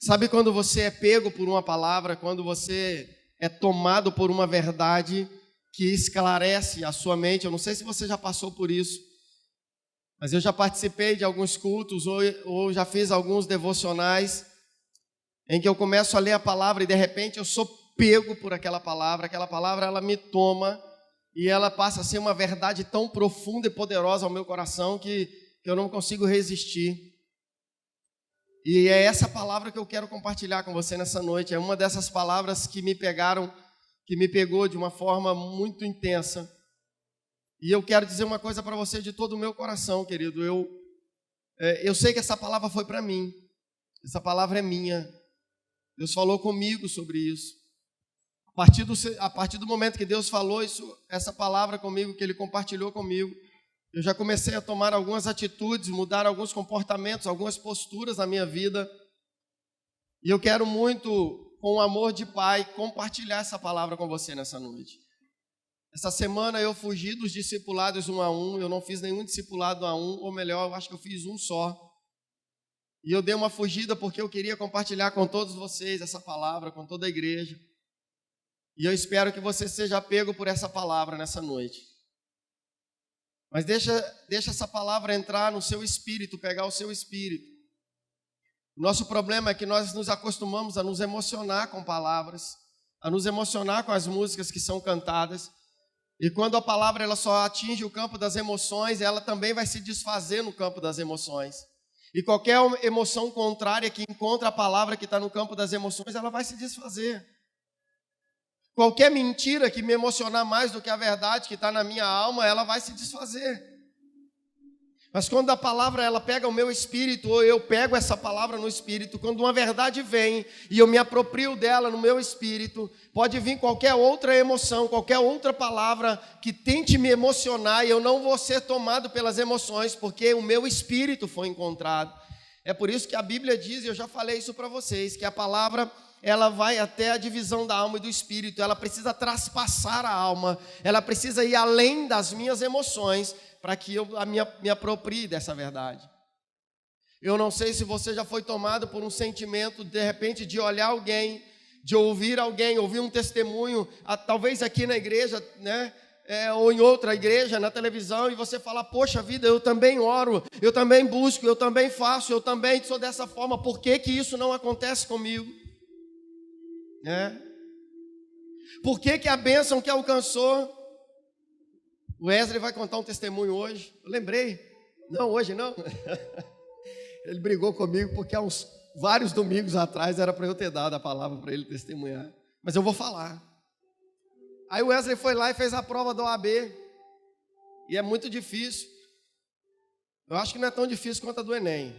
Sabe quando você é pego por uma palavra, quando você é tomado por uma verdade que esclarece a sua mente? Eu não sei se você já passou por isso, mas eu já participei de alguns cultos ou já fiz alguns devocionais em que eu começo a ler a palavra e de repente eu sou pego por aquela palavra ela me toma e ela passa a ser uma verdade tão profunda e poderosa ao meu coração que eu não consigo resistir. E é essa palavra que eu quero compartilhar com você nessa noite. É uma dessas palavras que me pegou de uma forma muito intensa. E eu quero dizer uma coisa para você de todo o meu coração, querido. Eu sei que essa palavra foi para mim. Essa palavra é minha. Deus falou comigo sobre isso. A partir do momento que Deus falou essa palavra comigo, que Ele compartilhou comigo, eu já comecei a tomar algumas atitudes, mudar alguns comportamentos, algumas posturas na minha vida. E eu quero muito, com o amor de pai, compartilhar essa palavra com você nessa noite. Essa semana eu fugi dos discipulados 1 a 1, eu não fiz nenhum discipulado 1 a 1, ou melhor, eu acho que eu fiz um só. E eu dei uma fugida porque eu queria compartilhar com todos vocês essa palavra, com toda a igreja. E eu espero que você seja pego por essa palavra nessa noite. Mas deixa essa palavra entrar no seu espírito, pegar o seu espírito. O nosso problema é que nós nos acostumamos a nos emocionar com palavras, a nos emocionar com as músicas que são cantadas. E quando a palavra ela só atinge o campo das emoções, ela também vai se desfazer no campo das emoções. E qualquer emoção contrária que encontra a palavra que está no campo das emoções, ela vai se desfazer. Qualquer mentira que me emocionar mais do que a verdade que está na minha alma, ela vai se desfazer. Mas quando a palavra ela pega o meu espírito, ou eu pego essa palavra no espírito, quando uma verdade vem e eu me aproprio dela no meu espírito, pode vir qualquer outra emoção, qualquer outra palavra que tente me emocionar e eu não vou ser tomado pelas emoções, porque o meu espírito foi encontrado. É por isso que a Bíblia diz, e eu já falei isso para vocês, que a palavra ela vai até a divisão da alma e do espírito, ela precisa traspassar a alma, ela precisa ir além das minhas emoções, para que eu me aproprie dessa verdade. Eu não sei se você já foi tomado por um sentimento, de repente, de olhar alguém, de ouvir alguém, ouvir um testemunho, talvez aqui na igreja, né? Ou em outra igreja, na televisão, e você falar, poxa vida, eu também oro, eu também busco, eu também faço, eu também sou dessa forma, por que isso não acontece comigo? Por que a bênção que alcançou? O Wesley vai contar um testemunho hoje. Eu lembrei. Não, hoje não. Ele brigou comigo porque há vários domingos atrás era para eu ter dado a palavra para ele testemunhar. Mas eu vou falar. Aí o Wesley foi lá e fez a prova da OAB. E é muito difícil. Eu acho que não é tão difícil quanto a do Enem.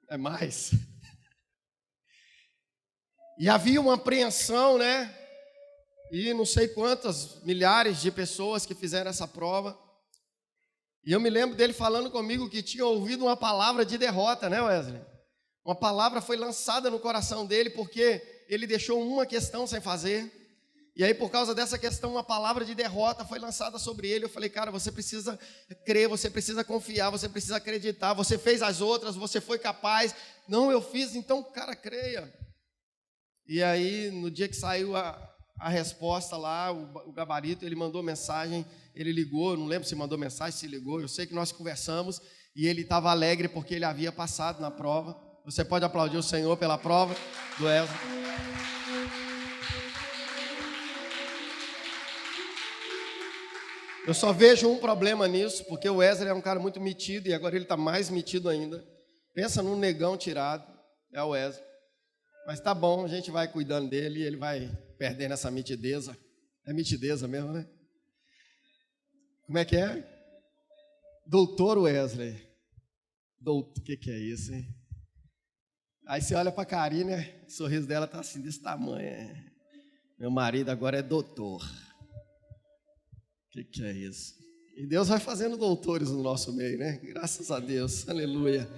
É mais. E havia uma apreensão, né? E não sei quantas milhares de pessoas que fizeram essa prova. E eu me lembro dele falando comigo que tinha ouvido uma palavra de derrota, né, Wesley? Uma palavra foi lançada no coração dele porque ele deixou uma questão sem fazer. E aí, por causa dessa questão, uma palavra de derrota foi lançada sobre ele. Eu falei, cara, você precisa crer, você precisa confiar, você precisa acreditar. Você fez as outras, você foi capaz. Não, eu fiz, então, cara, creia. E aí, no dia que saiu a resposta lá, o gabarito, ele mandou mensagem, ele ligou, não lembro se mandou mensagem, se ligou, eu sei que nós conversamos, e ele estava alegre porque ele havia passado na prova. Você pode aplaudir o Senhor pela prova do Wesley. Eu só vejo um problema nisso, porque o Wesley é um cara muito metido, e agora ele está mais metido ainda. Pensa num negão tirado, é o Wesley. Mas tá bom, a gente vai cuidando dele e ele vai perdendo essa mitideza. É mitideza mesmo, né? Como é que é? Doutor Wesley. O que é isso, hein? Aí você olha pra Karine, né? O sorriso dela tá assim, desse tamanho. Meu marido agora é doutor. O que é isso? E Deus vai fazendo doutores no nosso meio, né? Graças a Deus, aleluia.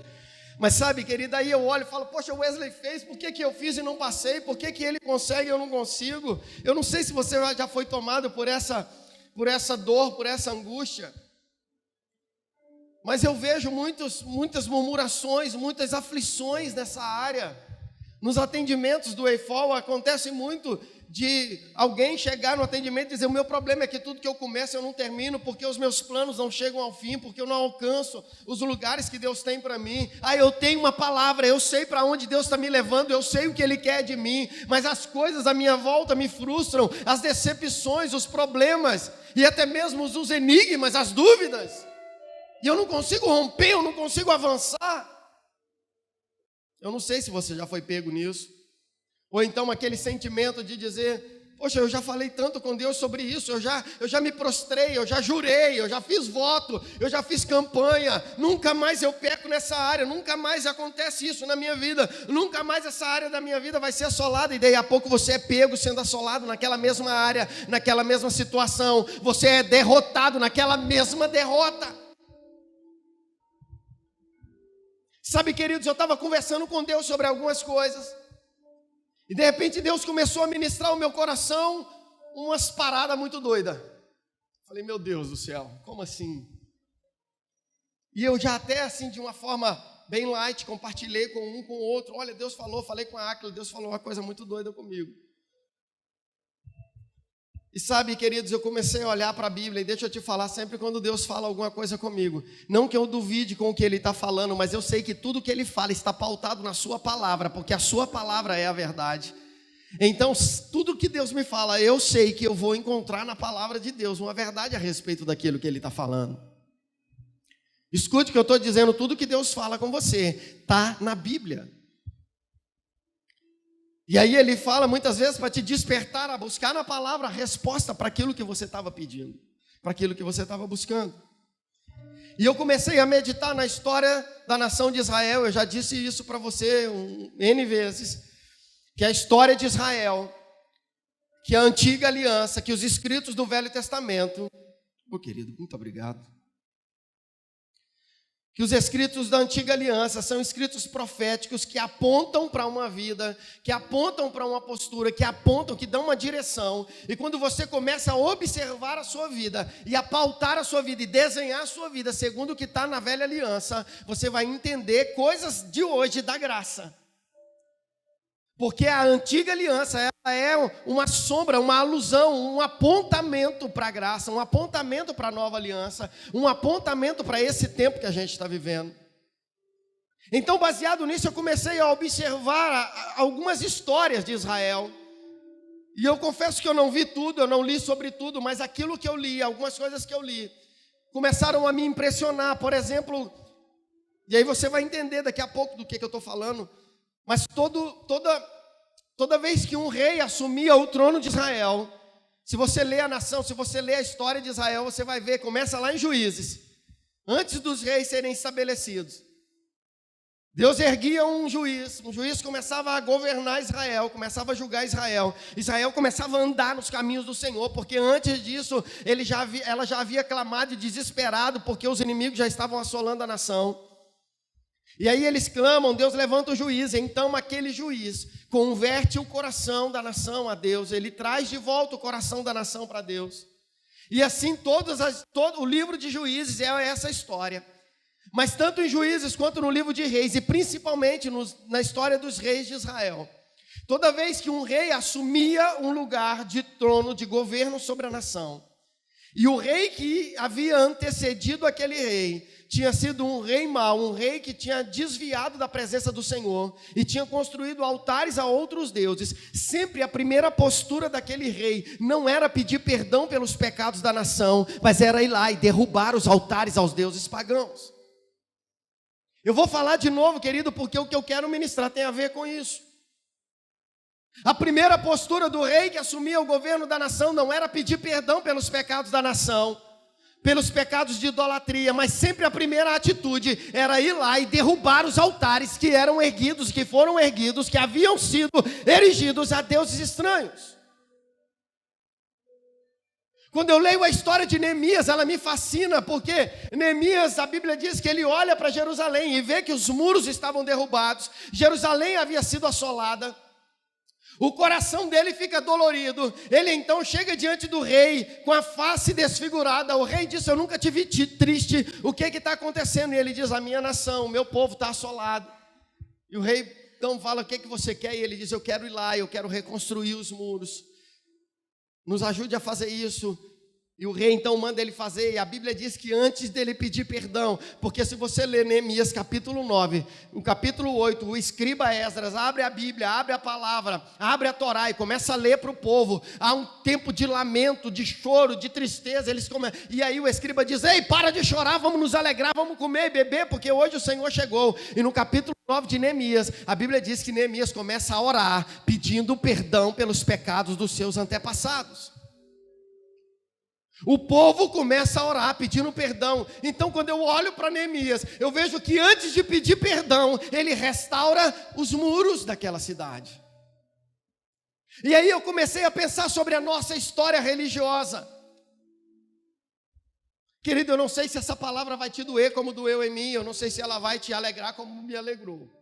Mas sabe, querida, aí eu olho e falo, poxa, o Wesley fez, por que eu fiz e não passei? Por que ele consegue e eu não consigo? Eu não sei se você já foi tomado por essa dor, por essa angústia. Mas eu vejo muitas murmurações, muitas aflições nessa área. Nos atendimentos do EIFOL acontece muito de alguém chegar no atendimento e dizer: o meu problema é que tudo que eu começo eu não termino, porque os meus planos não chegam ao fim, porque eu não alcanço os lugares que Deus tem para mim. Eu tenho uma palavra, eu sei para onde Deus está me levando, eu sei o que Ele quer de mim, mas as coisas à minha volta me frustram, as decepções, os problemas, e até mesmo os enigmas, as dúvidas, e eu não consigo romper, eu não consigo avançar. Eu não sei se você já foi pego nisso. Ou então aquele sentimento de dizer: poxa, eu já falei tanto com Deus sobre isso, eu já me prostrei, eu já jurei, eu já fiz voto, eu já fiz campanha, nunca mais eu peco nessa área, nunca mais acontece isso na minha vida, nunca mais essa área da minha vida vai ser assolada. E daí a pouco você é pego sendo assolado naquela mesma área, naquela mesma situação, você é derrotado naquela mesma derrota. Sabe, queridos, eu estava conversando com Deus sobre algumas coisas, e de repente Deus começou a ministrar o meu coração umas paradas muito doidas. Falei: meu Deus do céu, como assim? E eu já até assim, de uma forma bem light, compartilhei com um, com o outro. Olha, Deus falou, falei com a Áquila, Deus falou uma coisa muito doida comigo. E sabe, queridos, eu comecei a olhar para a Bíblia, e deixa eu te falar, sempre quando Deus fala alguma coisa comigo, não que eu duvide com o que Ele está falando, mas eu sei que tudo que Ele fala está pautado na sua palavra, porque a sua palavra é a verdade. Então, tudo que Deus me fala, eu sei que eu vou encontrar na palavra de Deus uma verdade a respeito daquilo que Ele está falando. Escute o que eu estou dizendo, tudo que Deus fala com você está na Bíblia. E aí Ele fala muitas vezes para te despertar a buscar na palavra a resposta para aquilo que você estava pedindo, para aquilo que você estava buscando. E eu comecei a meditar na história da nação de Israel. Eu já disse isso para você N vezes, que a história de Israel, que a antiga aliança, que os escritos do Velho Testamento, querido, muito obrigado, que os escritos da antiga aliança são escritos proféticos que apontam para uma vida, que apontam para uma postura, que apontam, que dão uma direção. E quando você começa a observar a sua vida e a pautar a sua vida e desenhar a sua vida segundo o que está na velha aliança, você vai entender coisas de hoje da graça. Porque a antiga aliança, ela é uma sombra, uma alusão, um apontamento para a graça, um apontamento para a nova aliança, um apontamento para esse tempo que a gente está vivendo. Então, baseado nisso, eu comecei a observar algumas histórias de Israel. E eu confesso que eu não vi tudo, eu não li sobre tudo, mas aquilo que eu li, algumas coisas que eu li, começaram a me impressionar. Por exemplo, e aí você vai entender daqui a pouco do que eu estou falando, mas toda vez que um rei assumia o trono de Israel, se você ler a nação, se você ler a história de Israel, você vai ver, começa lá em Juízes, antes dos reis serem estabelecidos. Deus erguia um juiz começava a governar Israel, começava a julgar Israel. Israel começava a andar nos caminhos do Senhor, porque antes disso ela já havia clamado e desesperado, porque os inimigos já estavam assolando a nação. E aí eles clamam, Deus levanta o juiz, então aquele juiz converte o coração da nação a Deus, ele traz de volta o coração da nação para Deus. E assim todo o livro de Juízes é essa história. Mas tanto em Juízes quanto no livro de Reis, e principalmente na história dos reis de Israel, toda vez que um rei assumia um lugar de trono, de governo sobre a nação, e o rei que havia antecedido aquele rei tinha sido um rei mau, um rei que tinha desviado da presença do Senhor e tinha construído altares a outros deuses, sempre a primeira postura daquele rei não era pedir perdão pelos pecados da nação, mas era ir lá e derrubar os altares aos deuses pagãos. Eu vou falar de novo, querido, porque o que eu quero ministrar tem a ver com isso. A primeira postura do rei que assumia o governo da nação não era pedir perdão pelos pecados da nação, pelos pecados de idolatria, mas sempre a primeira atitude era ir lá e derrubar os altares que eram erguidos, que foram erguidos, que haviam sido erigidos a deuses estranhos. Quando eu leio a história de Neemias, ela me fascina, porque Neemias, a Bíblia diz que ele olha para Jerusalém e vê que os muros estavam derrubados, Jerusalém havia sido assolada, O coração dele fica dolorido. Ele então chega diante do rei com a face desfigurada. O rei diz: eu nunca te vi triste. O que está acontecendo? E ele diz: a minha nação, o meu povo está assolado. E o rei então fala: o que você quer? E ele diz: eu quero ir lá, eu quero reconstruir os muros. Nos ajude a fazer isso. E o rei então manda ele fazer, e a Bíblia diz que antes dele pedir perdão, porque se você ler Neemias capítulo 9, no capítulo 8, o escriba Esdras abre a Bíblia, abre a palavra, abre a Torá e começa a ler para o povo. Há um tempo de lamento, de choro, de tristeza, e aí o escriba diz: ei, para de chorar, vamos nos alegrar, vamos comer e beber, porque hoje o Senhor chegou. E no capítulo 9 de Neemias, a Bíblia diz que Neemias começa a orar, pedindo perdão pelos pecados dos seus antepassados. O povo começa a orar pedindo perdão. Então quando eu olho para Neemias, eu vejo que antes de pedir perdão, ele restaura os muros daquela cidade. E aí eu comecei a pensar sobre a nossa história religiosa. Querido, eu não sei se essa palavra vai te doer como doeu em mim, eu não sei se ela vai te alegrar como me alegrou.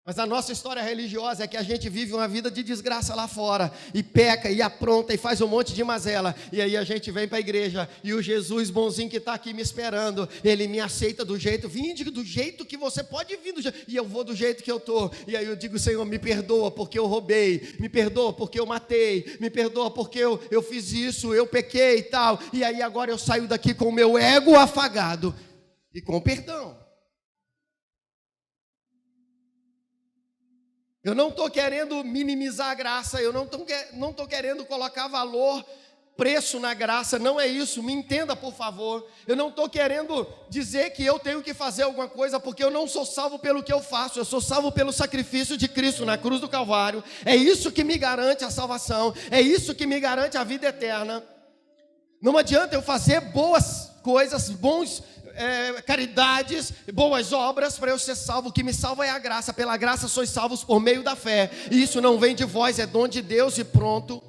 Mas a nossa história religiosa é que a gente vive uma vida de desgraça lá fora, e peca, e apronta, e faz um monte de mazela, e aí a gente vem para a igreja, e o Jesus bonzinho que está aqui me esperando, ele me aceita do jeito, vinde do jeito que você pode vir, e eu vou do jeito que eu estou, e aí eu digo: Senhor, me perdoa porque eu roubei, me perdoa porque eu matei, me perdoa porque eu fiz isso, eu pequei e tal, e aí agora eu saio daqui com o meu ego afagado, e com perdão. Eu não estou querendo minimizar a graça, eu não estou querendo colocar valor, preço na graça, não é isso, me entenda por favor. Eu não estou querendo dizer que eu tenho que fazer alguma coisa, porque eu não sou salvo pelo que eu faço, eu sou salvo pelo sacrifício de Cristo na cruz do Calvário. É isso que me garante a salvação, é isso que me garante a vida eterna. Não adianta eu fazer boas coisas, caridades, boas obras para eu ser salvo. O que me salva é a graça. Pela graça sois salvos por meio da fé. E isso não vem de vós, é dom de Deus e pronto.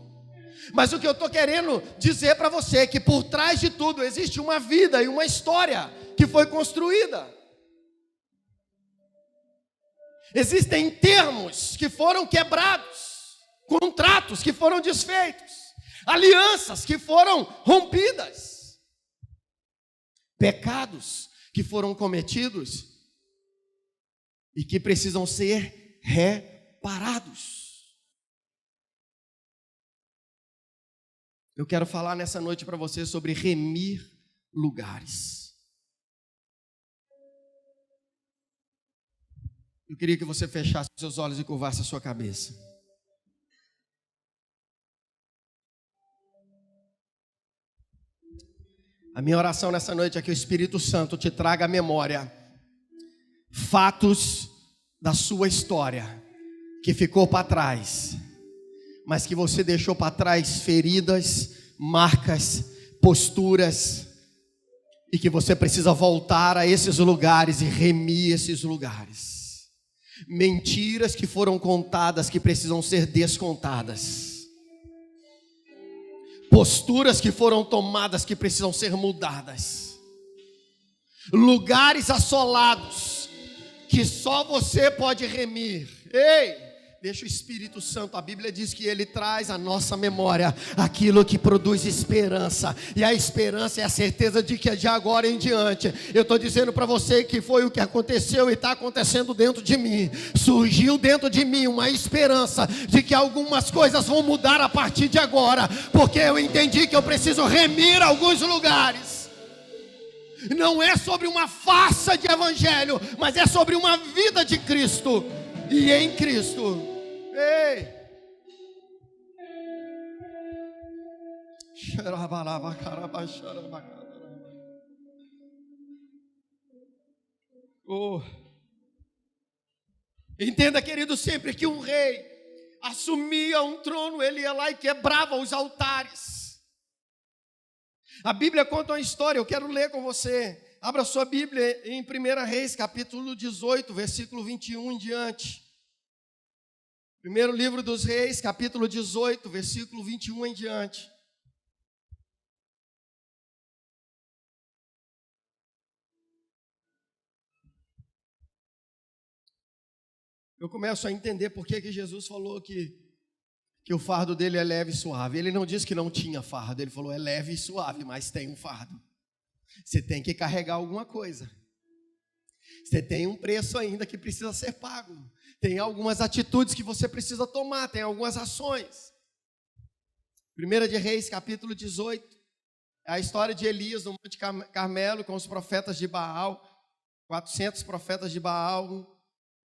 Mas o que eu estou querendo dizer para você é que por trás de tudo existe uma vida e uma história que foi construída. Existem termos que foram quebrados, contratos que foram desfeitos, alianças que foram rompidas, pecados que foram cometidos e que precisam ser reparados. Eu quero falar nessa noite para você sobre remir lugares. Eu queria que você fechasse seus olhos e curvasse a sua cabeça. A minha oração nessa noite é que o Espírito Santo te traga à memória fatos da sua história que ficou para trás, mas que você deixou para trás feridas, marcas, posturas, e que você precisa voltar a esses lugares e remir esses lugares. Mentiras que foram contadas que precisam ser descontadas. Posturas que foram tomadas que precisam ser mudadas. Lugares assolados que só você pode remir. Ei! Deixa o Espírito Santo, a Bíblia diz que ele traz à nossa memória aquilo que produz esperança. E a esperança é a certeza de que de agora em diante, eu estou dizendo para você que foi o que aconteceu e está acontecendo dentro de mim. Surgiu dentro de mim uma esperança de que algumas coisas vão mudar a partir de agora, porque eu entendi que eu preciso remir alguns lugares. Não é sobre uma farsa de evangelho, mas é sobre uma vida de Cristo e em Cristo. Ei! Oh. Entenda, querido, sempre que um rei assumia um trono, ele ia lá e quebrava os altares. A Bíblia conta uma história, eu quero ler com você. Abra sua Bíblia em 1 Reis, capítulo 18, versículo 21 em diante. Primeiro livro dos Reis, capítulo 18, versículo 21 em diante. eu começo a entender por que Jesus falou que o fardo dele é leve e suave. Ele não disse que não tinha fardo, ele falou é leve e suave, mas tem um fardo. Você tem que carregar alguma coisa. Você tem um preço ainda que precisa ser pago. Tem algumas atitudes que você precisa tomar, tem algumas ações. 1 de Reis, capítulo 18, é a história de Elias no Monte Carmelo com os profetas de Baal, 400 profetas de Baal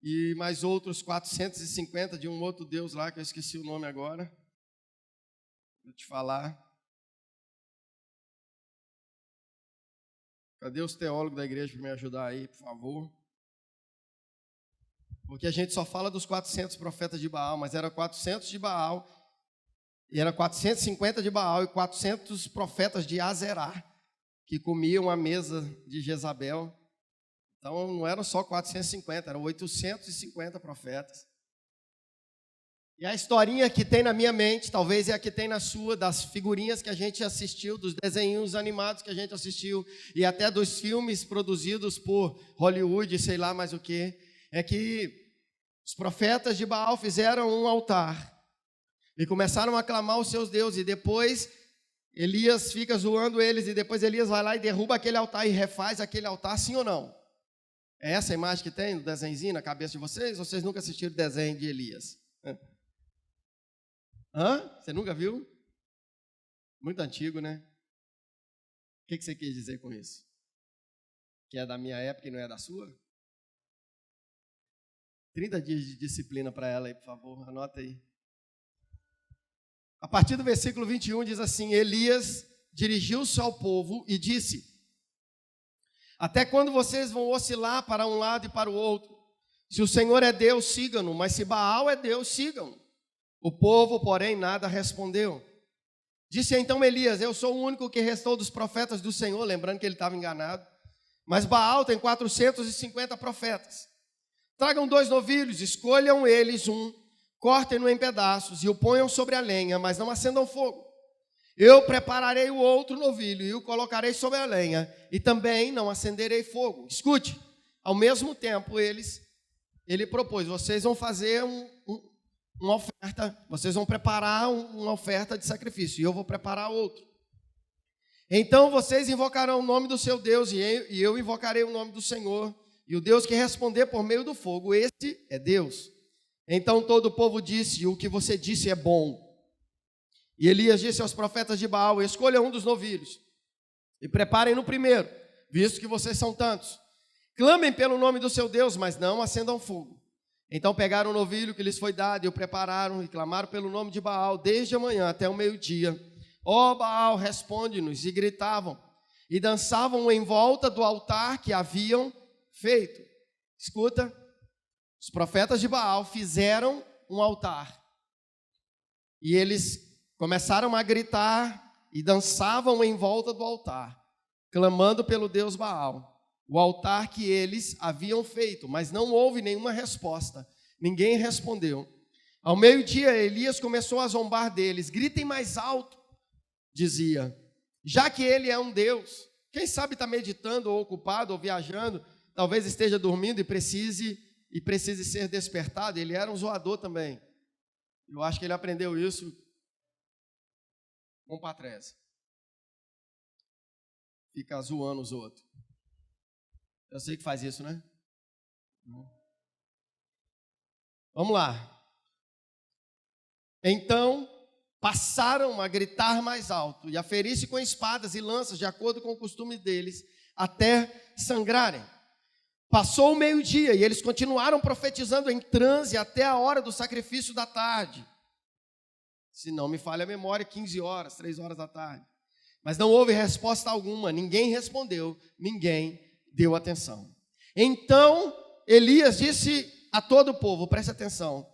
e mais outros 450 de um outro Deus lá, que eu esqueci o nome agora. Vou te falar. Cadê os teólogos da igreja para me ajudar aí, por favor? Porque a gente só fala dos 400 profetas de Baal, mas era 400 de Baal, e era 450 de Baal e 400 profetas de Azerá, que comiam a mesa de Jezabel. Então não eram só 450, eram 850 profetas. E a historinha que tem na minha mente, talvez é a que tem na sua, das figurinhas que a gente assistiu, dos desenhos animados que a gente assistiu, e até dos filmes produzidos por Hollywood, sei lá mais o que, é que os profetas de Baal fizeram um altar e começaram a clamar os seus deuses, e depois Elias fica zoando eles, e depois Elias vai lá e derruba aquele altar e refaz aquele altar, sim ou não? É essa a imagem que tem no desenhozinho na cabeça de vocês? Ou vocês nunca assistiram o desenho de Elias? Hã? Você nunca viu? Muito antigo, né? O que você quis dizer com isso? Que é da minha época e não é da sua? 30 dias de disciplina para ela aí, por favor, anota aí. A partir do versículo 21 diz assim: Elias dirigiu-se ao povo e disse: até quando vocês vão oscilar para um lado e para o outro? Se o Senhor é Deus, sigam-no, mas se Baal é Deus, sigam-no. O povo, porém, nada respondeu. Disse então Elias: eu sou o único que restou dos profetas do Senhor, lembrando que ele estava enganado. Mas Baal tem 450 profetas. Tragam 2 novilhos, escolham eles um, cortem-no em pedaços e o ponham sobre a lenha, mas não acendam fogo. Eu prepararei o outro novilho e o colocarei sobre a lenha, e também não acenderei fogo. Escute, ao mesmo tempo ele propôs: vocês vão fazer uma oferta, vocês vão preparar uma oferta de sacrifício, e eu vou preparar outro. Então vocês invocarão o nome do seu Deus, e eu invocarei o nome do Senhor, e o Deus que responder por meio do fogo, esse é Deus. Então todo o povo disse: o que você disse é bom. E Elias disse aos profetas de Baal: escolham um dos novilhos, e preparem no primeiro, visto que vocês são tantos. Clamem pelo nome do seu Deus, mas não acendam fogo. Então pegaram o novilho que lhes foi dado, e o prepararam, e clamaram pelo nome de Baal, desde a manhã até o meio-dia. Ó Baal, responde-nos, e gritavam, e dançavam em volta do altar que haviam feito. Escuta, os profetas de Baal fizeram um altar, e eles começaram a gritar, e dançavam em volta do altar, clamando pelo Deus Baal, o altar que eles haviam feito, mas não houve nenhuma resposta, ninguém respondeu. Ao meio-dia, Elias começou a zombar deles: gritem mais alto, dizia, já que ele é um Deus. Quem sabe está meditando, ou ocupado, ou viajando, talvez esteja dormindo e precise ser despertado. Ele era um zoador também. Eu acho que ele aprendeu isso com Patrese. Fica zoando os outros. Eu sei que faz isso, né? Vamos lá. Então passaram a gritar mais alto e a ferir-se com espadas e lanças, de acordo com o costume deles, até sangrarem. Passou o meio-dia e eles continuaram profetizando em transe até a hora do sacrifício da tarde. Se não me falha a memória, 15 horas, 3 horas da tarde. Mas não houve resposta alguma, ninguém respondeu, ninguém deu atenção. Então Elias disse a todo o povo, preste atenção: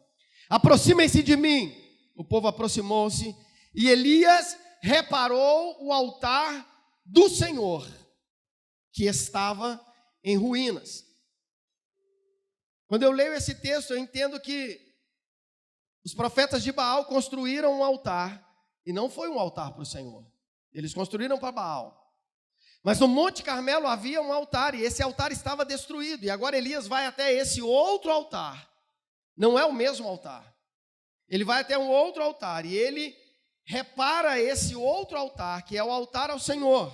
aproximem-se de mim. O povo aproximou-se e Elias reparou o altar do Senhor, que estava em ruínas. Quando eu leio esse texto, eu entendo que os profetas de Baal construíram um altar, e não foi um altar para o Senhor. Eles construíram para Baal. Mas no Monte Carmelo havia um altar, e esse altar estava destruído. E agora Elias vai até esse outro altar, Não é o mesmo altar. Ele vai até um outro altar e ele repara esse outro altar, que é o altar ao Senhor,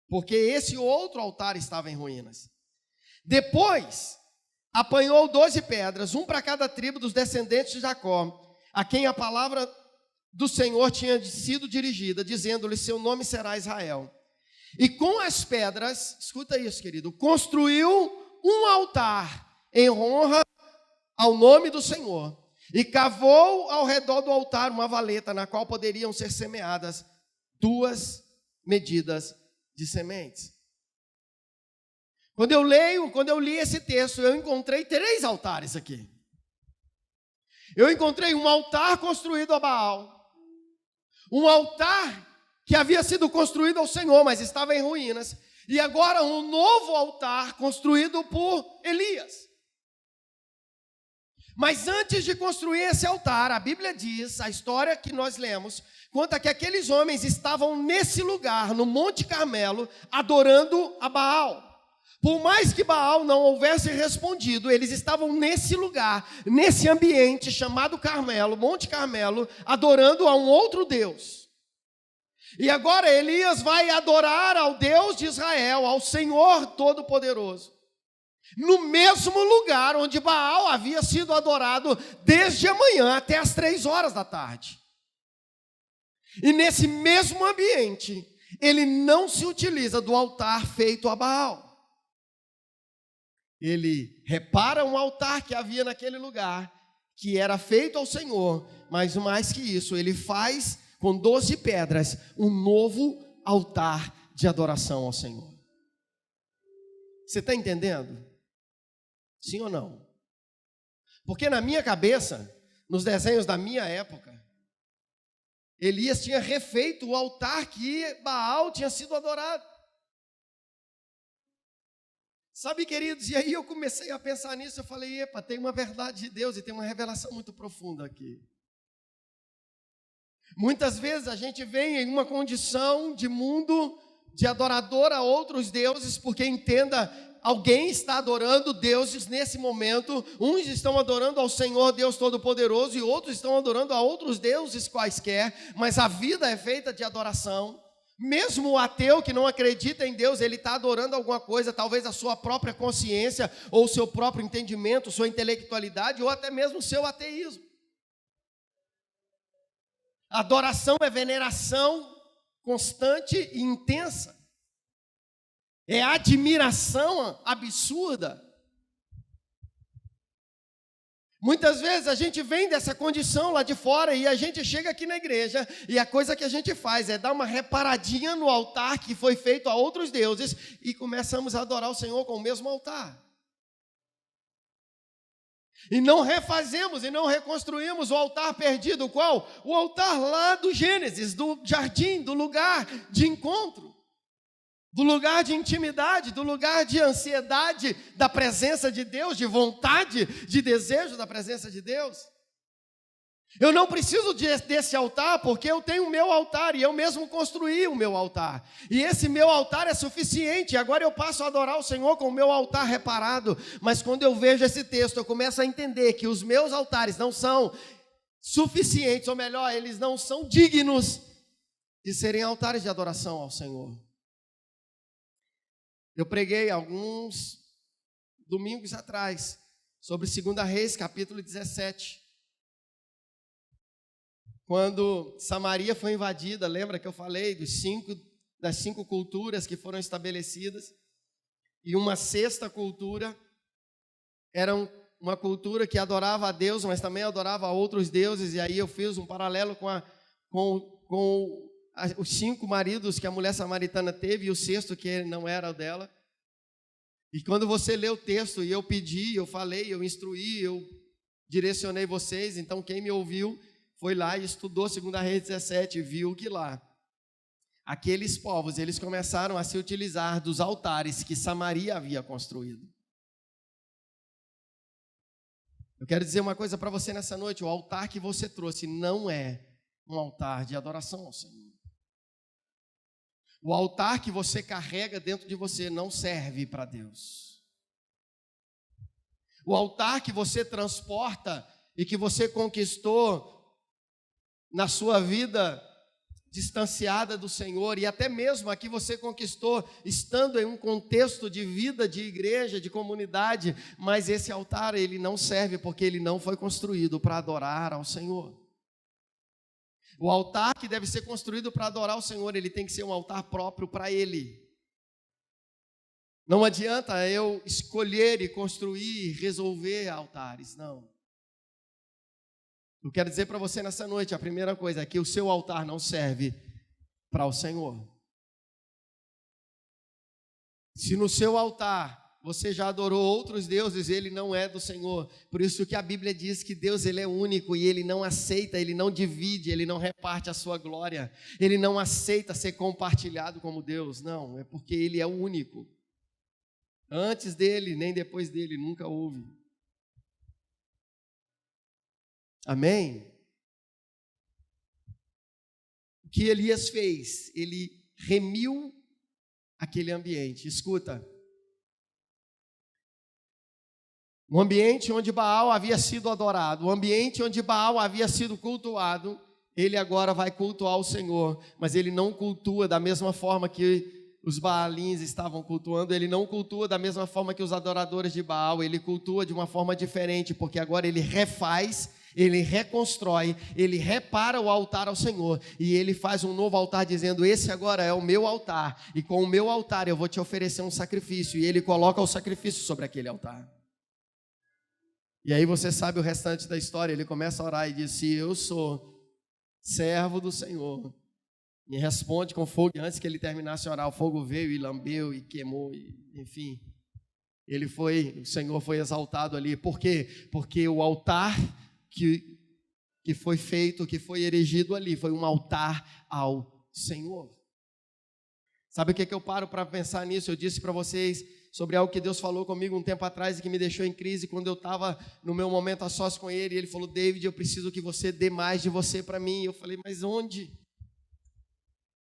porque esse outro altar estava em ruínas. Depois, apanhou 12 pedras, um para cada tribo dos descendentes de Jacó, a quem a palavra do Senhor tinha sido dirigida, dizendo-lhe: seu nome será Israel. E com as pedras, escuta isso, querido, construiu um altar em honra ao nome do Senhor, e cavou ao redor do altar uma valeta, na qual poderiam ser semeadas 2 medidas de sementes. Quando eu li esse texto, eu encontrei 3 altares aqui. Eu encontrei um altar construído a Baal, um altar que havia sido construído ao Senhor, mas estava em ruínas, e agora um novo altar construído por Elias. Mas antes de construir esse altar, a Bíblia diz, a história que nós lemos, conta que aqueles homens estavam nesse lugar, no Monte Carmelo, adorando a Baal. Por mais que Baal não houvesse respondido, eles estavam nesse lugar, nesse ambiente chamado Carmelo, Monte Carmelo, adorando a um outro Deus. E agora Elias vai adorar ao Deus de Israel, ao Senhor Todo-Poderoso, no mesmo lugar onde Baal havia sido adorado desde a manhã até as 3 horas da tarde. E nesse mesmo ambiente, ele não se utiliza do altar feito a Baal. Ele repara um altar que havia naquele lugar, que era feito ao Senhor, mas mais que isso, ele faz com 12 pedras um novo altar de adoração ao Senhor. Você está entendendo? Sim ou não? Porque na minha cabeça, nos desenhos da minha época, Elias tinha refeito o altar que Baal tinha sido adorado. Sabe, queridos, e aí eu comecei a pensar nisso, eu falei: epa, tem uma verdade de Deus e tem uma revelação muito profunda aqui. Muitas vezes a gente vem em uma condição de mundo, de adorador a outros deuses, porque entenda, alguém está adorando deuses nesse momento. Uns estão adorando ao Senhor Deus Todo-Poderoso e outros estão adorando a outros deuses quaisquer, mas a vida é feita de adoração. Mesmo o ateu que não acredita em Deus, ele está adorando alguma coisa, talvez a sua própria consciência, ou o seu próprio entendimento, sua intelectualidade, ou até mesmo o seu ateísmo. Adoração é veneração constante e intensa. É admiração absurda. Muitas vezes a gente vem dessa condição lá de fora e a gente chega aqui na igreja e a coisa que a gente faz é dar uma reparadinha no altar que foi feito a outros deuses e começamos a adorar o Senhor com o mesmo altar. E não refazemos e não reconstruímos o altar perdido. Qual? O altar lá do Gênesis, do jardim, do lugar de encontro, do lugar de intimidade, do lugar de ansiedade da presença de Deus, de vontade, de desejo da presença de Deus. Eu não preciso desse altar, porque eu tenho o meu altar e eu mesmo construí o meu altar. E esse meu altar é suficiente. Agora eu passo a adorar o Senhor com o meu altar reparado. Mas quando eu vejo esse texto, eu começo a entender que os meus altares não são suficientes, ou melhor, eles não são dignos de serem altares de adoração ao Senhor. Eu preguei alguns domingos atrás sobre 2 Reis, capítulo 17. Quando Samaria foi invadida, lembra que eu falei das 5 culturas que foram estabelecidas? E uma 6ª cultura era uma cultura que adorava a Deus, mas também adorava a outros deuses. E aí eu fiz um paralelo com os 5 maridos que a mulher samaritana teve e o 6º que não era o dela. E quando você lê o texto, e eu pedi, eu falei, eu instruí, eu direcionei vocês, então quem me ouviu foi lá e estudou 2 Reis 17 e viu que lá, aqueles povos, eles começaram a se utilizar dos altares que Samaria havia construído. Eu quero dizer uma coisa para você nessa noite: o altar que você trouxe não é um altar de adoração ao Senhor. O altar que você carrega dentro de você não serve para Deus. O altar que você transporta e que você conquistou na sua vida distanciada do Senhor, e até mesmo aqui você conquistou estando em um contexto de vida, de igreja, de comunidade, mas esse altar ele não serve porque ele não foi construído para adorar ao Senhor. O altar que deve ser construído para adorar ao Senhor, ele tem que ser um altar próprio para Ele. Não adianta eu escolher e construir, resolver altares, não. Eu quero dizer para você nessa noite, a primeira coisa é que o seu altar não serve para o Senhor. Se no seu altar você já adorou outros deuses, ele não é do Senhor. Por isso que a Bíblia diz que Deus ele é único e ele não aceita, ele não divide, ele não reparte a sua glória. Ele não aceita ser compartilhado como Deus, não, é porque ele é o único. Antes dele, nem depois dele, nunca houve. Amém? O que Elias fez? Ele remiu aquele ambiente. Escuta. O ambiente onde Baal havia sido adorado, o ambiente onde Baal havia sido cultuado, ele agora vai cultuar o Senhor, mas ele não cultua da mesma forma que os Baalins estavam cultuando, ele não cultua da mesma forma que os adoradores de Baal, ele cultua de uma forma diferente, porque agora ele refaz, ele reconstrói, ele repara o altar ao Senhor, e ele faz um novo altar dizendo, esse agora é o meu altar, e com o meu altar eu vou te oferecer um sacrifício, e ele coloca o sacrifício sobre aquele altar. E aí você sabe o restante da história, ele começa a orar e diz, se eu sou servo do Senhor, me responde com fogo. E antes que ele terminasse de orar, o fogo veio e lambeu e queimou, e, enfim, o Senhor foi exaltado ali. Por quê? Porque o altar que foi feito, que foi erigido ali, foi um altar ao Senhor. Sabe o que eu paro para pensar nisso? Eu disse para vocês sobre algo que Deus falou comigo um tempo atrás e que me deixou em crise quando eu estava no meu momento a sós com Ele. E Ele falou, David, eu preciso que você dê mais de você para mim. Eu falei, mas onde?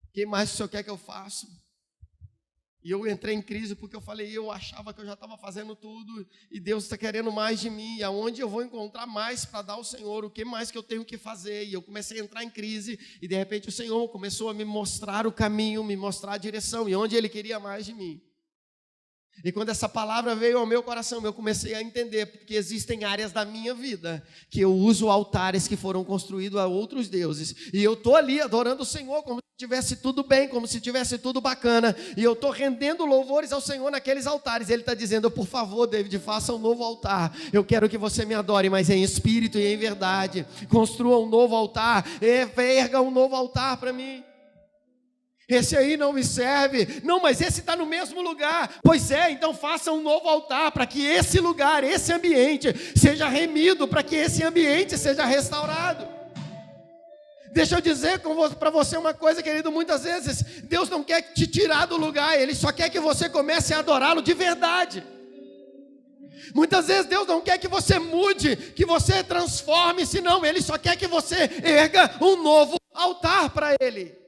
O que mais o Senhor quer que eu faça? E eu entrei em crise porque eu falei, eu achava que eu já estava fazendo tudo e Deus está querendo mais de mim. E aonde eu vou encontrar mais para dar ao Senhor? O que mais que eu tenho que fazer? E eu comecei a entrar em crise e de repente o Senhor começou a me mostrar o caminho, me mostrar a direção e onde Ele queria mais de mim. E quando essa palavra veio ao meu coração, eu comecei a entender, porque existem áreas da minha vida que eu uso altares que foram construídos a outros deuses, e eu estou ali adorando o Senhor como se tivesse tudo bem, como se tivesse tudo bacana, e eu estou rendendo louvores ao Senhor naqueles altares. Ele está dizendo, por favor, David, faça um novo altar, eu quero que você me adore, mas em espírito e em verdade, construa um novo altar, erga um novo altar para mim. Esse aí não me serve. Não, mas esse está no mesmo lugar. Pois é, então faça um novo altar para que esse lugar, esse ambiente seja remido, para que esse ambiente seja restaurado. Deixa eu dizer para você uma coisa, querido, muitas vezes Deus não quer te tirar do lugar, Ele só quer que você comece a adorá-lo de verdade. Muitas vezes Deus não quer que você mude, que você transforme, senão Ele só quer que você erga um novo altar para Ele.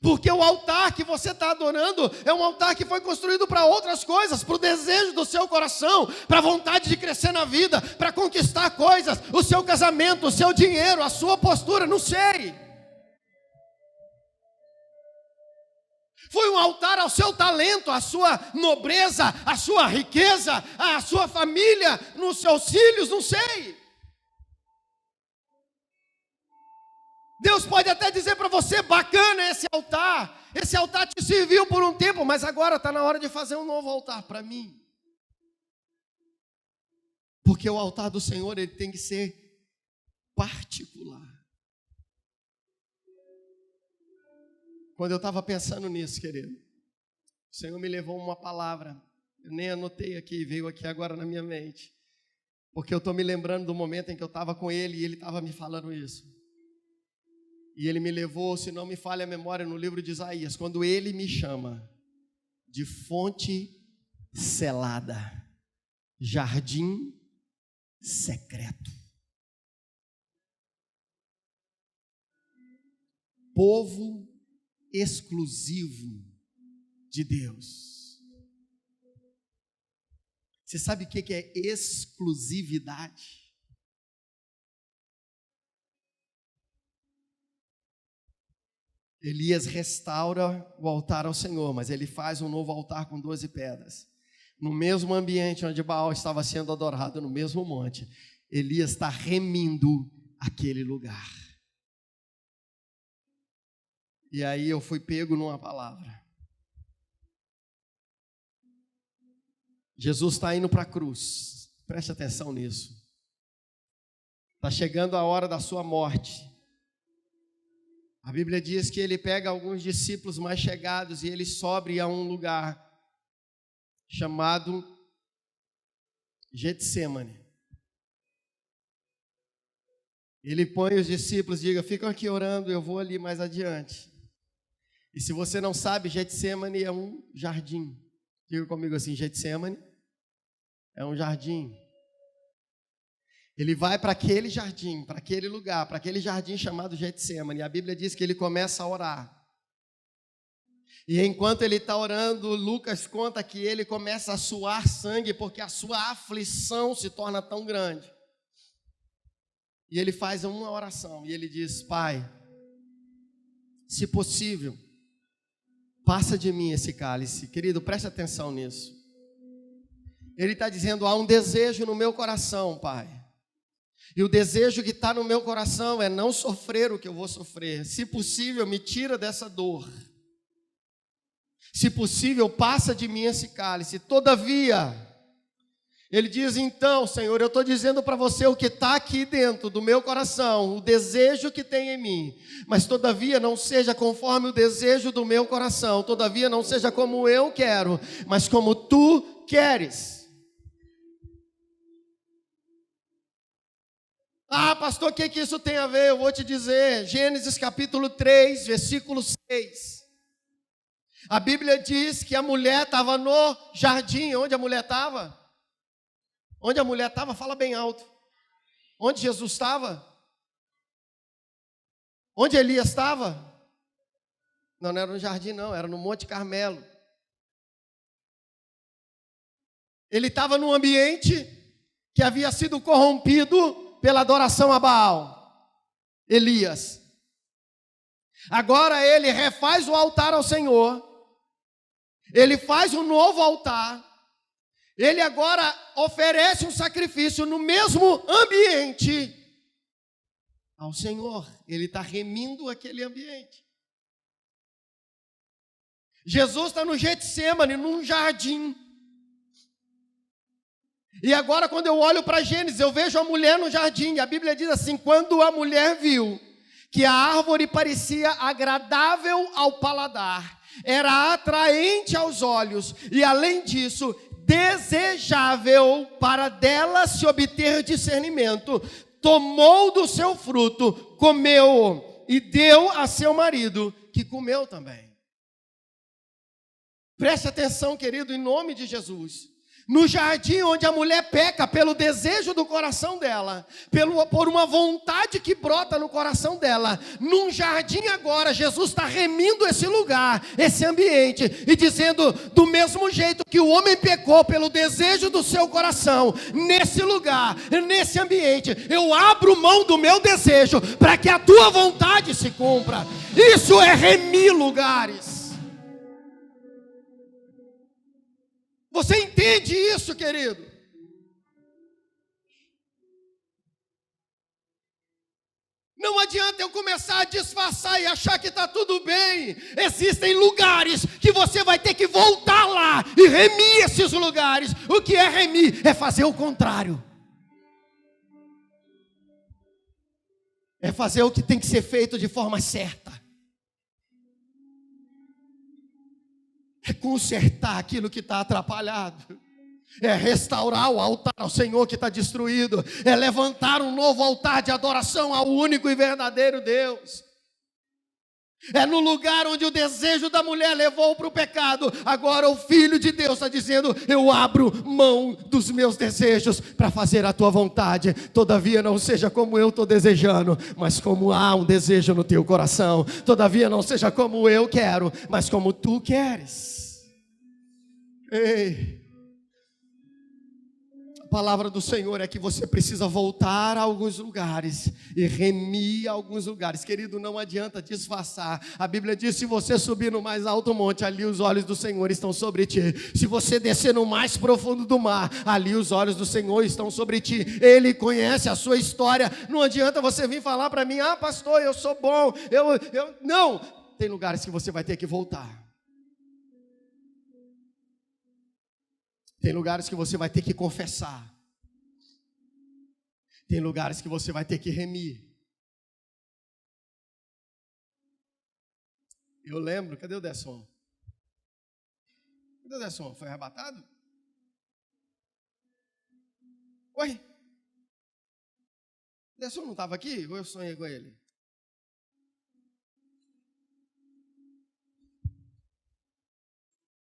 Porque o altar que você está adorando é um altar que foi construído para outras coisas, para o desejo do seu coração, para a vontade de crescer na vida, para conquistar coisas, o seu casamento, o seu dinheiro, a sua postura, não sei. Foi um altar ao seu talento, à sua nobreza, à sua riqueza, à sua família, nos seus filhos, não sei. Deus pode até dizer para você, bacana esse altar te serviu por um tempo, mas agora está na hora de fazer um novo altar para mim. Porque o altar do Senhor, ele tem que ser particular. Quando eu estava pensando nisso, querido, o Senhor me levou uma palavra, eu nem anotei aqui, veio aqui agora na minha mente, porque eu estou me lembrando do momento em que eu estava com Ele e Ele estava me falando isso. E Ele me levou, se não me falha a memória, no livro de Isaías, quando Ele me chama de fonte selada, jardim secreto, povo exclusivo de Deus. Você sabe o que é exclusividade? Elias restaura o altar ao Senhor, mas ele faz um novo altar com 12 pedras. No mesmo ambiente onde Baal estava sendo adorado, no mesmo monte, Elias está remindo aquele lugar. E aí eu fui pego numa palavra. Jesus está indo para a cruz, preste atenção nisso. Está chegando a hora da sua morte. A Bíblia diz que ele pega alguns discípulos mais chegados e ele sobe a um lugar chamado Getsemane. Ele põe os discípulos e diga: ficam aqui orando, eu vou ali mais adiante. E se você não sabe, Getsemane é um jardim. Diga comigo assim: Getsemane é um jardim. Ele vai para aquele jardim, para aquele lugar, para aquele jardim chamado Getsemane. E a Bíblia diz que ele começa a orar. E enquanto ele está orando, Lucas conta que ele começa a suar sangue, porque a sua aflição se torna tão grande. E ele faz uma oração, e ele diz: Pai, se possível, passa de mim esse cálice. Querido, preste atenção nisso. Ele está dizendo: há um desejo no meu coração, Pai. E o desejo que está no meu coração é não sofrer o que eu vou sofrer. Se possível, me tira dessa dor. Se possível, passa de mim esse cálice. Todavia, ele diz: então, Senhor, eu estou dizendo para você o que está aqui dentro do meu coração, o desejo que tem em mim. Mas todavia não seja conforme o desejo do meu coração. Todavia não seja como eu quero, mas como tu queres. Ah, pastor, o que isso tem a ver? Eu vou te dizer. Gênesis capítulo 3, versículo 6. A Bíblia diz que a mulher estava no jardim. Onde a mulher estava? Onde a mulher estava? Fala bem alto. Onde Jesus estava? Onde Elias estava? Não, não era no jardim não, era no Monte Carmelo. Ele estava num ambiente que havia sido corrompido pela adoração a Baal. Elias. Agora ele refaz o altar ao Senhor. Ele faz um novo altar. Ele agora oferece um sacrifício no mesmo ambiente ao Senhor. Ele está remindo aquele ambiente. Jesus está no Getsemane, num jardim. E agora, quando eu olho para Gênesis, eu vejo a mulher no jardim. A Bíblia diz assim: quando a mulher viu que a árvore parecia agradável ao paladar, era atraente aos olhos, e além disso, desejável para dela se obter discernimento, tomou do seu fruto, comeu e deu a seu marido, que comeu também. Preste atenção, querido, em nome de Jesus. No jardim onde a mulher peca pelo desejo do coração dela, por uma vontade que brota no coração dela, num jardim agora, Jesus está remindo esse lugar, esse ambiente, e dizendo: do mesmo jeito que o homem pecou pelo desejo do seu coração, nesse lugar, nesse ambiente, eu abro mão do meu desejo, para que a tua vontade se cumpra. Isso é remir lugares. Você entende isso, querido? Não adianta eu começar a disfarçar e achar que está tudo bem. Existem lugares que você vai ter que voltar lá e remir esses lugares. O que é remir? É fazer o contrário. É fazer o que tem que ser feito de forma certa. É consertar aquilo que está atrapalhado. É restaurar o altar ao Senhor que está destruído. É levantar um novo altar de adoração ao único e verdadeiro Deus. É no lugar onde o desejo da mulher levou para o pecado. Agora o Filho de Deus está dizendo: eu abro mão dos meus desejos para fazer a tua vontade. Todavia não seja como eu estou desejando, mas como há um desejo no teu coração. Todavia não seja como eu quero, mas como tu queres. Ei. palavra do Senhor é que você precisa voltar a alguns lugares e remir a alguns lugares. Querido, não adianta disfarçar. A Bíblia diz: se você subir no mais alto monte, ali os olhos do Senhor estão sobre ti. Se você descer no mais profundo do mar, ali os olhos do Senhor estão sobre ti. Ele conhece a sua história. Não adianta você vir falar para mim: ah, pastor, eu sou bom. Não, tem lugares que você vai ter que voltar. Tem lugares que você vai ter que confessar. Tem lugares que você vai ter que remir. Eu lembro, cadê o Desson? Cadê o Desson? Foi arrebatado? Oi? O Desson não estava aqui? Ou eu sonhei com ele?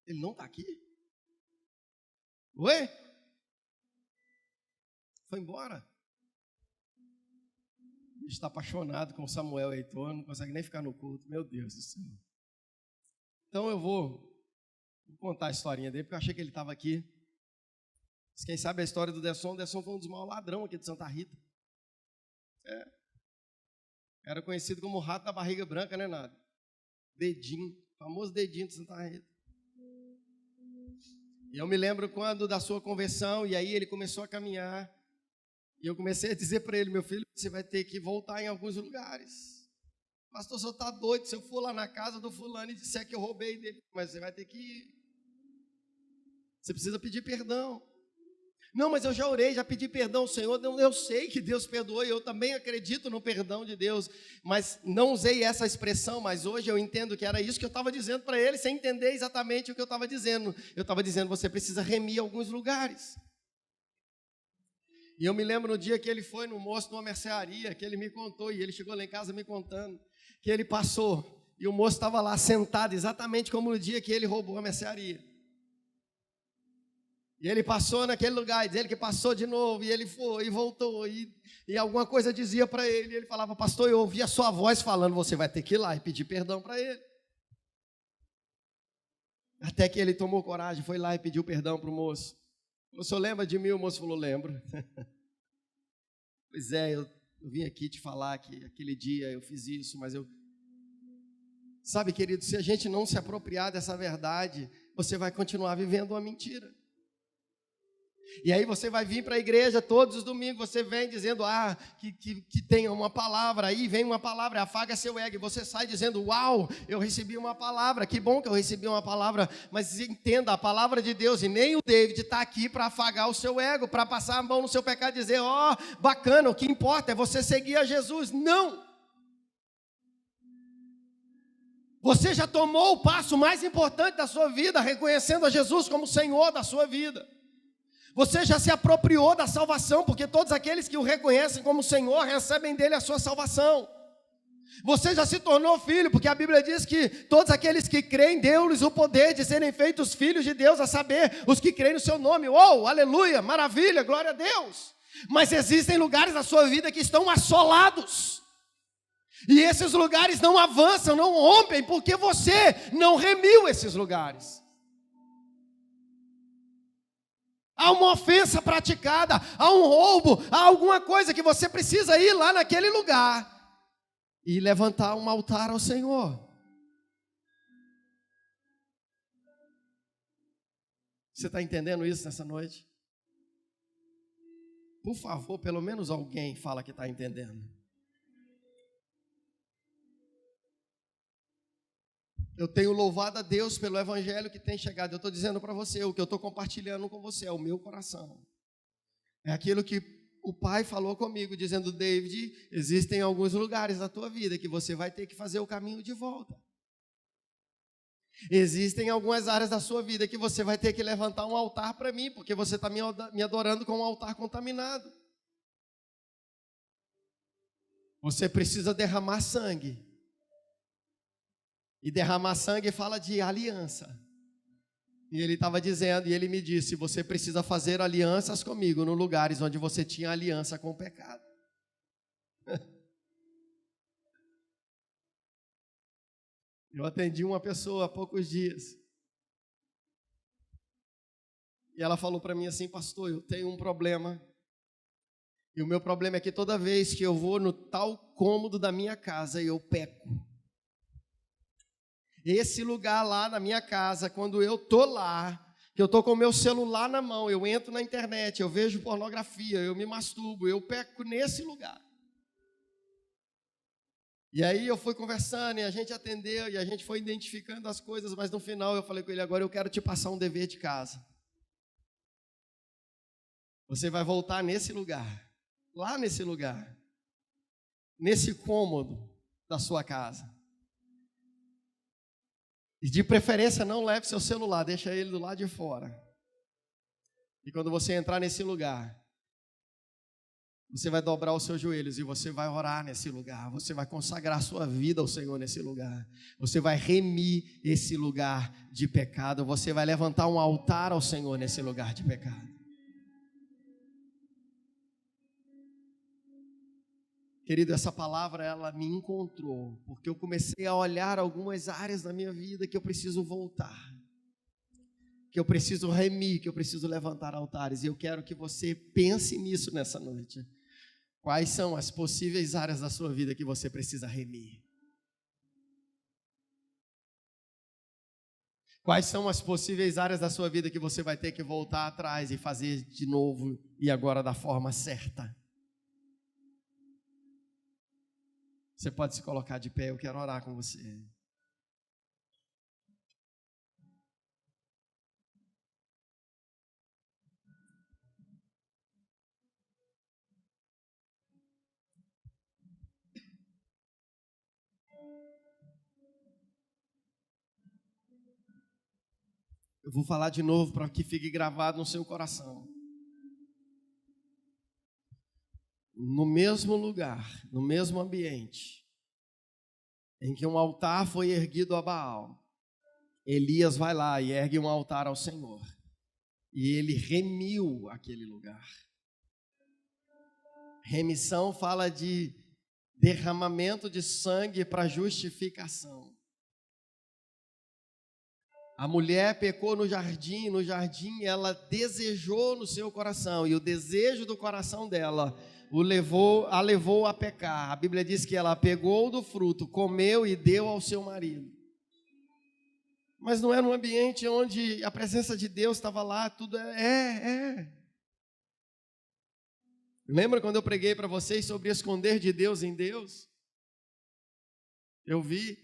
Ele não está aqui? Oi? Foi embora? Está apaixonado com Samuel Heitor, não consegue nem ficar no culto. Meu Deus do céu. Então eu vou contar a historinha dele, porque eu achei que ele estava aqui. Mas quem sabe a história do Desson? O Desson foi um dos maiores ladrões aqui de Santa Rita. Era conhecido como o rato da barriga branca, né, Nada? Dedinho, famoso dedinho de Santa Rita. E eu me lembro quando da sua conversão, e aí ele começou a caminhar, e eu comecei a dizer para ele: meu filho, você vai ter que voltar em alguns lugares. Pastor, o senhor está doido? Se eu for lá na casa do fulano e disser que eu roubei dele, mas você vai ter que ir. Você precisa pedir perdão. Não, mas eu já orei, já pedi perdão ao Senhor. Eu sei que Deus perdoou, e eu também acredito no perdão de Deus, mas não usei essa expressão. Mas hoje eu entendo que era isso que eu estava dizendo para ele, sem entender exatamente o que eu estava dizendo. Eu estava dizendo: você precisa remir alguns lugares. E eu me lembro no dia que ele foi no moço numa mercearia, que ele me contou, e ele chegou lá em casa me contando, que ele passou, e o moço estava lá sentado, exatamente como no dia que ele roubou a mercearia. E ele passou naquele lugar, e diz ele que passou de novo, e ele foi e voltou, e alguma coisa dizia para ele, e ele falava: pastor, eu ouvi a sua voz falando, você vai ter que ir lá e pedir perdão para ele. Até que ele tomou coragem, foi lá e pediu perdão para o moço. O senhor lembra de mim? O moço falou: lembro. Pois é, eu vim aqui te falar que aquele dia eu fiz isso, mas eu... Sabe, querido, se a gente não se apropriar dessa verdade, você vai continuar vivendo uma mentira. E aí você vai vir para a igreja todos os domingos, você vem dizendo que tem uma palavra, aí vem uma palavra, afaga seu ego, e você sai dizendo: uau, eu recebi uma palavra, que bom que eu recebi uma palavra. Mas entenda, a palavra de Deus, e nem o David está aqui para afagar o seu ego, para passar a mão no seu pecado e dizer: bacana, o que importa é você seguir a Jesus. Não! Você já tomou o passo mais importante da sua vida, reconhecendo a Jesus como Senhor da sua vida. Você já se apropriou da salvação, porque todos aqueles que o reconhecem como Senhor recebem dele a sua salvação. Você já se tornou filho, porque a Bíblia diz que todos aqueles que creem deu-lhes o poder de serem feitos filhos de Deus, a saber, os que creem no seu nome. Aleluia, maravilha, glória a Deus. Mas existem lugares na sua vida que estão assolados. E esses lugares não avançam, não rompem, porque você não remiu esses lugares. Há uma ofensa praticada, há um roubo, há alguma coisa que você precisa ir lá naquele lugar e levantar um altar ao Senhor. Você está entendendo isso nessa noite? Por favor, pelo menos alguém fala que está entendendo. Eu tenho louvado a Deus pelo evangelho que tem chegado. Eu estou dizendo para você, o que eu estou compartilhando com você é o meu coração. É aquilo que o Pai falou comigo, dizendo: David, existem alguns lugares da tua vida que você vai ter que fazer o caminho de volta. Existem algumas áreas da sua vida que você vai ter que levantar um altar para mim, porque você está me adorando com um altar contaminado. Você precisa derramar sangue. E derramar sangue fala de aliança. E ele estava dizendo, e ele me disse: você precisa fazer alianças comigo nos lugares onde você tinha aliança com o pecado. Eu atendi uma pessoa há poucos dias. E ela falou para mim assim: pastor, eu tenho um problema. E o meu problema é que toda vez que eu vou no tal cômodo da minha casa, eu peco. Esse lugar lá na minha casa, quando eu tô lá, que eu tô com o meu celular na mão, eu entro na internet, eu vejo pornografia, eu me masturbo, eu peco nesse lugar. E aí eu fui conversando e a gente atendeu e a gente foi identificando as coisas, mas no final eu falei com ele: agora eu quero te passar um dever de casa. Você vai voltar nesse lugar, lá nesse lugar, nesse cômodo da sua casa. E de preferência não leve seu celular, deixa ele do lado de fora. E quando você entrar nesse lugar, você vai dobrar os seus joelhos e você vai orar nesse lugar. Você vai consagrar a sua vida ao Senhor nesse lugar. Você vai remir esse lugar de pecado. Você vai levantar um altar ao Senhor nesse lugar de pecado. Querido, essa palavra, ela me encontrou, porque eu comecei a olhar algumas áreas da minha vida que eu preciso voltar, que eu preciso remir, que eu preciso levantar altares, e eu quero que você pense nisso nessa noite. Quais são as possíveis áreas da sua vida que você precisa remir? Quais são as possíveis áreas da sua vida que você vai ter que voltar atrás e fazer de novo, e agora da forma certa? Você pode se colocar de pé, eu quero orar com você. Eu vou falar de novo para que fique gravado no seu coração. No mesmo lugar, no mesmo ambiente, em que um altar foi erguido a Baal, Elias vai lá e ergue um altar ao Senhor. E ele remiu aquele lugar. Remissão fala de derramamento de sangue para justificação. A mulher pecou no jardim ela desejou no seu coração, e o desejo do coração dela a levou a pecar. A Bíblia diz que ela pegou do fruto, comeu e deu ao seu marido. Mas não era um ambiente onde a presença de Deus estava lá, tudo Lembra quando eu preguei para vocês sobre esconder de Deus em Deus? Eu vi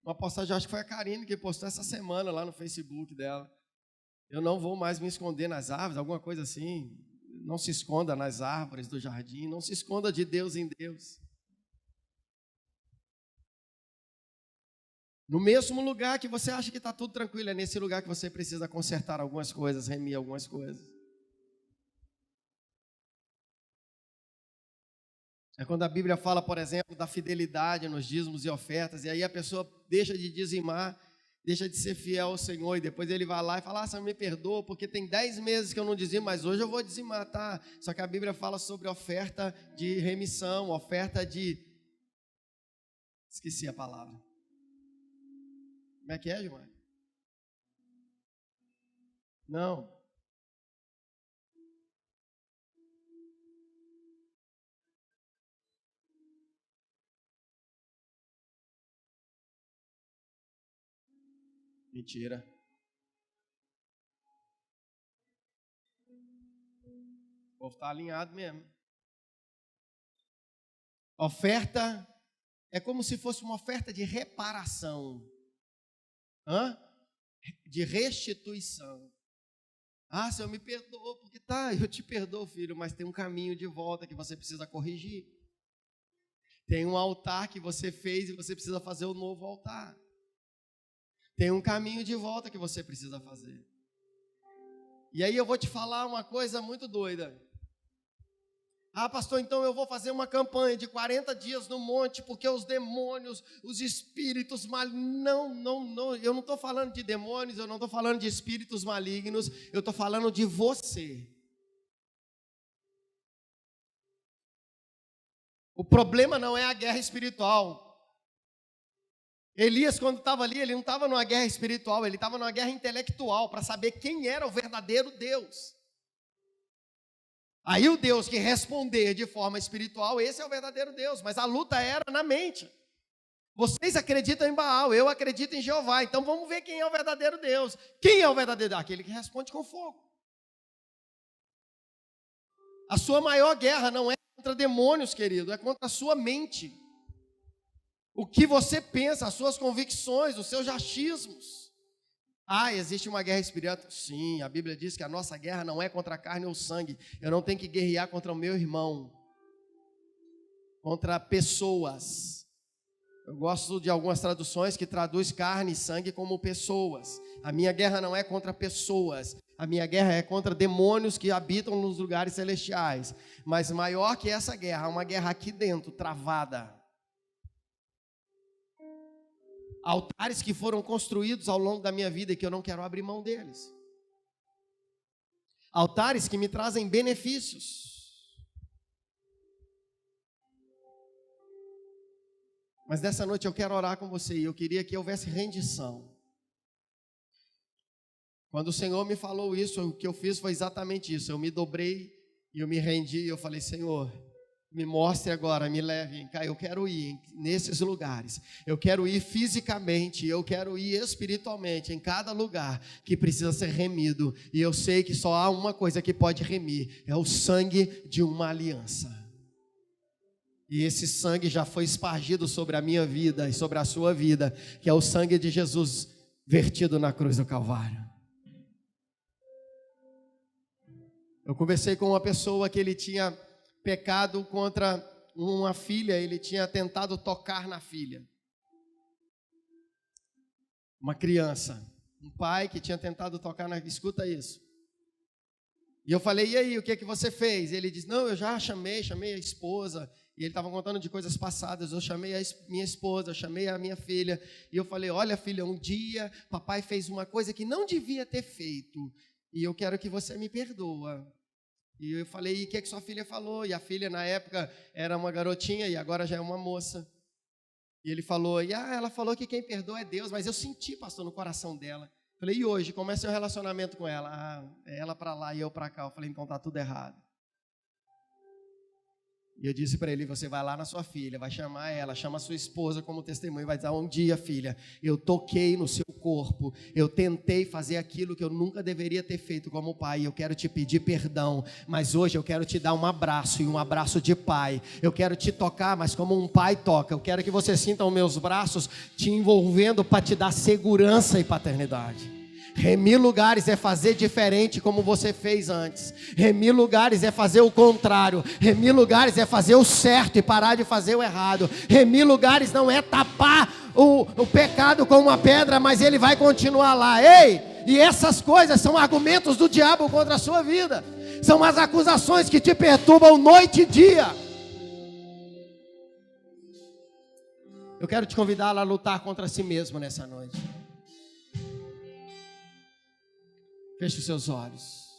uma postagem, acho que foi a Karine que postou essa semana lá no Facebook dela. Eu não vou mais me esconder nas árvores, alguma coisa assim. Não se esconda nas árvores do jardim, não se esconda de Deus em Deus. No mesmo lugar que você acha que está tudo tranquilo, é nesse lugar que você precisa consertar algumas coisas, remir algumas coisas. É quando a Bíblia fala, por exemplo, da fidelidade nos dízimos e ofertas, e aí a pessoa deixa de dizimar, deixa de ser fiel ao Senhor, e depois ele vai lá e fala: Senhor, me perdoa, porque tem 10 meses que eu não dizimo, mas hoje eu vou dizimar, tá? Só que a Bíblia fala sobre oferta de remissão, oferta de... Esqueci a palavra. Como é que é, Gilmar? Não. Mentira. O povo está alinhado mesmo. Oferta é como se fosse uma oferta de reparação. De restituição. Ah, Senhor, me perdoa, porque tá, eu te perdoo, filho, mas tem um caminho de volta que você precisa corrigir. Tem um altar que você fez e você precisa fazer um novo altar. Tem um caminho de volta que você precisa fazer. E aí eu vou te falar uma coisa muito doida. Ah, pastor, então eu vou fazer uma campanha de 40 dias no monte, porque os demônios, os espíritos malignos... Não, eu não estou falando de demônios, eu não estou falando de espíritos malignos, eu estou falando de você. O problema não é a guerra espiritual. Elias, quando estava ali, ele não estava numa guerra espiritual, ele estava numa guerra intelectual, para saber quem era o verdadeiro Deus. Aí o Deus que responder de forma espiritual, esse é o verdadeiro Deus, mas a luta era na mente. Vocês acreditam em Baal, eu acredito em Jeová, então vamos ver quem é o verdadeiro Deus. Quem é o verdadeiro Deus? Aquele que responde com fogo. A sua maior guerra não é contra demônios, querido, é contra a sua mente. O que você pensa, as suas convicções, os seus achismos. Existe uma guerra espiritual? Sim, a Bíblia diz que a nossa guerra não é contra a carne ou sangue. Eu não tenho que guerrear contra o meu irmão, contra pessoas. Eu gosto de algumas traduções que traduz carne e sangue como pessoas. A minha guerra não é contra pessoas. A minha guerra é contra demônios que habitam nos lugares celestiais. Mas maior que essa guerra, uma guerra aqui dentro, travada. Altares que foram construídos ao longo da minha vida e que eu não quero abrir mão deles. Altares que me trazem benefícios. Mas nessa noite eu quero orar com você e eu queria que houvesse rendição. Quando o Senhor me falou isso, o que eu fiz foi exatamente isso. Eu me dobrei e eu me rendi e eu falei, Senhor, me mostre agora, me leve, eu quero ir nesses lugares, eu quero ir fisicamente, eu quero ir espiritualmente em cada lugar que precisa ser remido, e eu sei que só há uma coisa que pode remir, é o sangue de uma aliança, e esse sangue já foi espargido sobre a minha vida e sobre a sua vida, que é o sangue de Jesus vertido na cruz do Calvário. Eu conversei com uma pessoa que ele tinha pecado contra uma filha, ele tinha tentado tocar na filha. Uma criança, um pai que tinha tentado tocar na... Escuta isso. E eu falei, e aí, o que é que você fez? Ele disse, não, eu já chamei a esposa, e ele estava contando de coisas passadas, eu chamei a minha esposa, eu chamei a minha filha, e eu falei, olha filha, um dia papai fez uma coisa que não devia ter feito, e eu quero que você me perdoa. E eu falei, e o que sua filha falou? E a filha, na época, era uma garotinha e agora já é uma moça. E ele falou, ela falou que quem perdoa é Deus, mas eu senti, pastor, no coração dela. Falei, e hoje, como é seu relacionamento com ela? É ela para lá e eu para cá. Eu falei, então tá tudo errado. E eu disse para ele, você vai lá na sua filha, vai chamar ela, chama a sua esposa como testemunho, vai dizer, um dia, filha, eu toquei no seu corpo, eu tentei fazer aquilo que eu nunca deveria ter feito como pai, eu quero te pedir perdão, mas hoje eu quero te dar um abraço, e um abraço de pai, eu quero te tocar, mas como um pai toca, eu quero que você sinta os meus braços te envolvendo para te dar segurança e paternidade. Remir lugares é fazer diferente como você fez antes. Remir lugares é fazer o contrário. Remir lugares é fazer o certo e parar de fazer o errado. Remir lugares não é tapar o pecado com uma pedra, mas ele vai continuar lá. Ei! E essas coisas são argumentos do diabo contra a sua vida. São as acusações que te perturbam noite e dia. Eu quero te convidar a lutar contra si mesmo nessa noite. Feche os seus olhos.